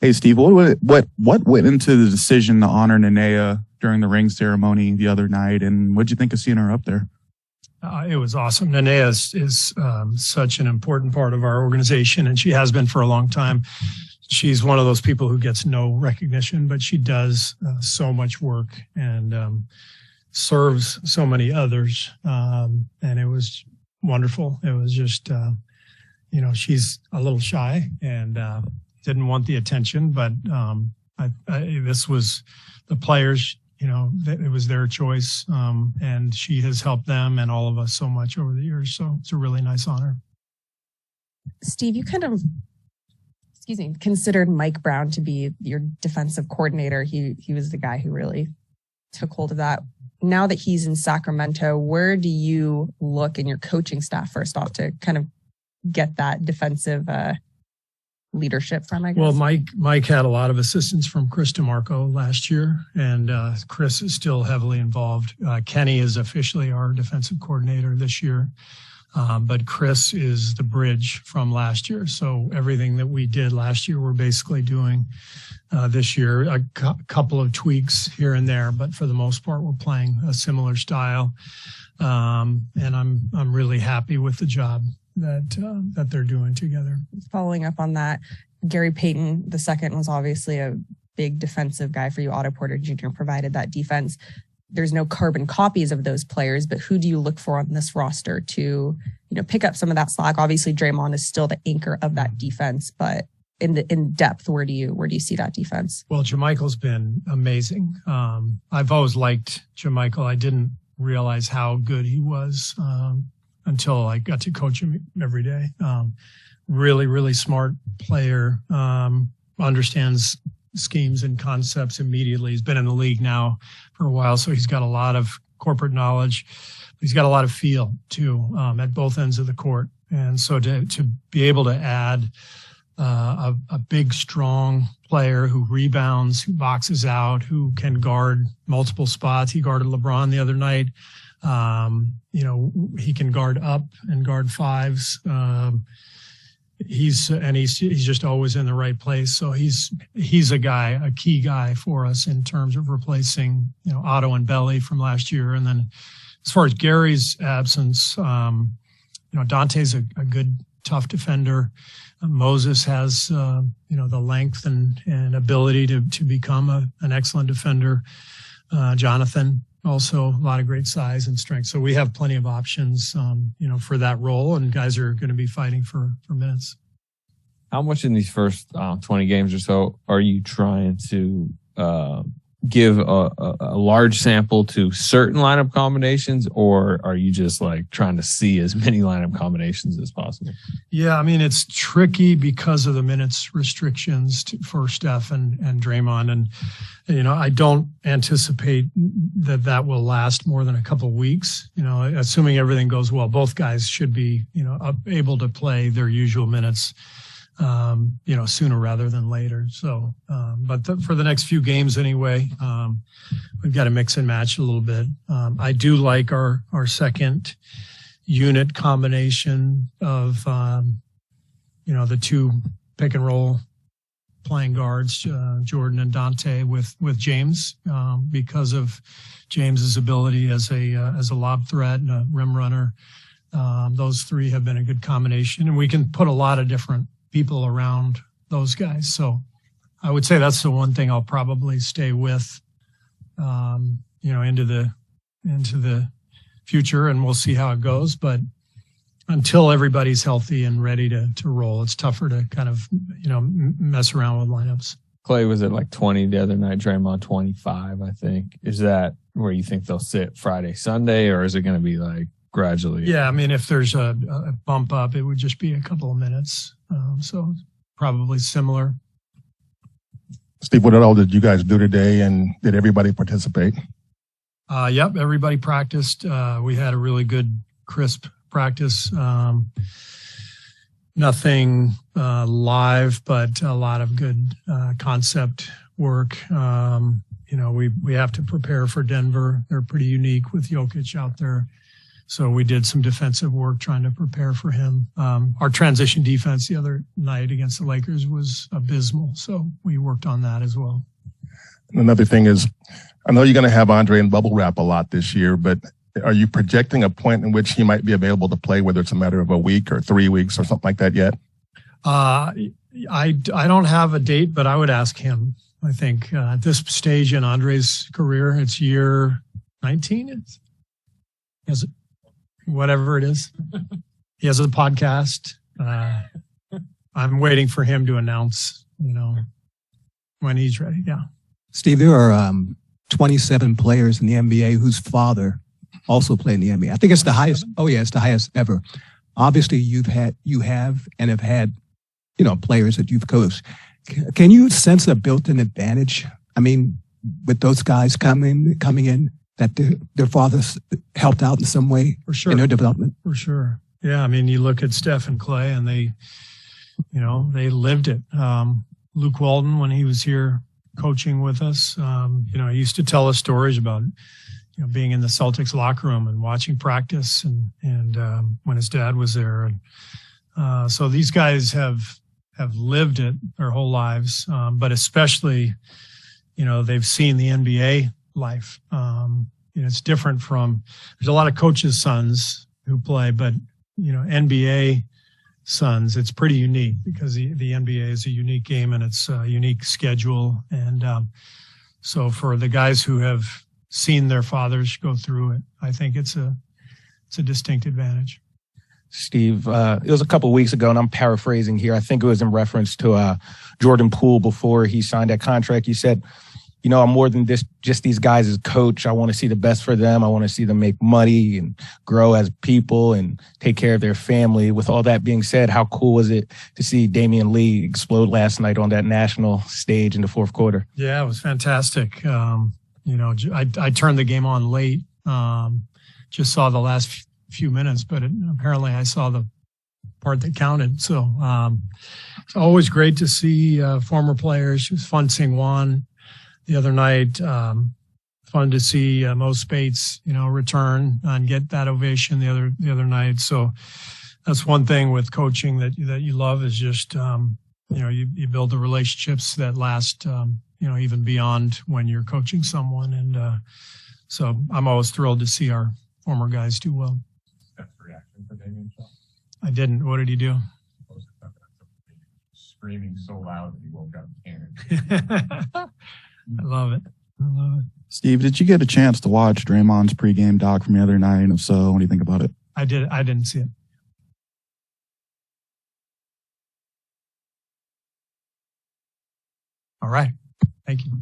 Hey, Steve, what went into the decision to honor Nenea during the ring ceremony the other night, and what'd you think of seeing her up there? It was awesome. Nenea is such an important part of our organization, and she has been for a long time. She's one of those people who gets no recognition, but she does so much work and serves so many others. And it was wonderful. It was just, she's a little shy and didn't want the attention, but this was the players. It was their choice, and she has helped them and all of us so much over the years. So it's a really nice honor. Steve, you kind of, considered Mike Brown to be your defensive coordinator. He was the guy who really took hold of that. Now that he's in Sacramento, where do you look in your coaching staff first off to kind of get that defensive leadership from, I guess? Well, Mike had a lot of assistance from Chris DeMarco last year, and Chris is still heavily involved. Kenny is officially our defensive coordinator this year, but Chris is the bridge from last year. So everything that we did last year, we're basically doing this year. A couple of tweaks here and there, but for the most part, we're playing a similar style. And I'm really happy with the job that they're doing together. Following up on that, Gary Payton II was obviously a big defensive guy for you. Otto Porter Jr. provided that defense. There's no carbon copies of those players, but who do you look for on this roster to, pick up some of that slack? Obviously, Draymond is still the anchor of that defense, but in depth, where do you see that defense? Well, JaMychal's been amazing. I've always liked JaMychal. I didn't realize how good he was until I got to coach him every day. Really, really smart player, understands schemes and concepts immediately. He's been in the league now for a while, so he's got a lot of corporate knowledge. He's got a lot of feel, too, at both ends of the court. And so to be able to add a big, strong player who rebounds, who boxes out, who can guard multiple spots. He guarded LeBron the other night. He can guard up and guard fives. He's just always in the right place. So he's a key guy for us in terms of replacing, Otto and Belly from last year. And then as far as Gary's absence, Dante's a good, tough defender. Moses has, the length and ability to become an excellent defender. Jonathan, also a lot of great size and strength. So we have plenty of options, for that role, and guys are going to be fighting for minutes. How much in these first 20 games or so are you trying to give a large sample to certain lineup combinations, or are you just like trying to see as many lineup combinations as possible? Yeah, I mean, it's tricky because of the minutes restrictions for Steph and Draymond. And, I don't anticipate that will last more than a couple of weeks. Assuming everything goes well, both guys should be, able to play their usual minutes, sooner rather than later. So, but for the next few games anyway, we've got to mix and match a little bit. I do like our second unit combination of, the two pick and roll playing guards, Jordan and Dante with James, because of James's ability as a lob threat and a rim runner. Those three have been a good combination, and we can put a lot of different people around those guys. So I would say that's the one thing I'll probably stay with, into the future, and we'll see how it goes. But until everybody's healthy and ready to roll, it's tougher to kind of, mess around with lineups. Clay was at like 20 the other night, Draymond 25, I think. Is that where you think they'll sit Friday, Sunday, or is it going to be like gradually? Yeah, I mean, if there's a bump up, it would just be a couple of minutes. So probably similar. Steve, what all did you guys do today, and did everybody participate? Yep, everybody practiced. We had a really good, crisp practice. Nothing live, but a lot of good concept work. We have to prepare for Denver. They're pretty unique with Jokic out there. So we did some defensive work trying to prepare for him. Our transition defense the other night against the Lakers was abysmal. So we worked on that as well. Another thing is, I know you're going to have Andre in bubble wrap a lot this year, but are you projecting a point in which he might be available to play, whether it's a matter of a week or 3 weeks or something like that yet? I don't have a date, but I would ask him. I think at this stage in Andre's career, it's year 19. Is it? Whatever it is. He has a podcast. I'm waiting for him to announce, when he's ready. Yeah. Steve, there are 27 players in the NBA whose father also played in the NBA. I think it's the highest. Oh yeah, it's the highest ever. Obviously, you have had, players that you've coached. Can you sense a built-in advantage? I mean, with those guys coming in, that their fathers helped out in some way for sure in their development? For sure. Yeah. I mean, you look at Steph and Clay and they lived it. Luke Walton, when he was here coaching with us, he used to tell us stories about, being in the Celtics locker room and watching practice and when his dad was there. And so these guys have lived it their whole lives. But especially, they've seen the NBA life. It's different from, there's a lot of coaches' sons who play, but, NBA sons, it's pretty unique because the NBA is a unique game and it's a unique schedule. And so for the guys who have seen their fathers go through it, I think it's a distinct advantage. Steve, it was a couple of weeks ago, and I'm paraphrasing here. I think it was in reference to Jordan Poole before he signed that contract. You said, I'm more than just these guys as coach. I want to see the best for them. I want to see them make money and grow as people and take care of their family. With all that being said, how cool was it to see Damian Lee explode last night on that national stage in the fourth quarter? Yeah, it was fantastic. I turned the game on late, just saw the last few minutes, but apparently I saw the part that counted. So it's always great to see former players. It was fun seeing Juan the other night. Fun to see Mo Spates, return and get that ovation the other night. So that's one thing with coaching that you love is just you build the relationships that last even beyond when you're coaching someone. And so I'm always thrilled to see our former guys do well. Reaction for Damian? I didn't. What did he do? Screaming so loud that he woke up Cannon. I love it. Steve, did you get a chance to watch Draymond's pregame doc from the other night? And if so, what do you think about it? I did. I didn't see it. All right. Thank you.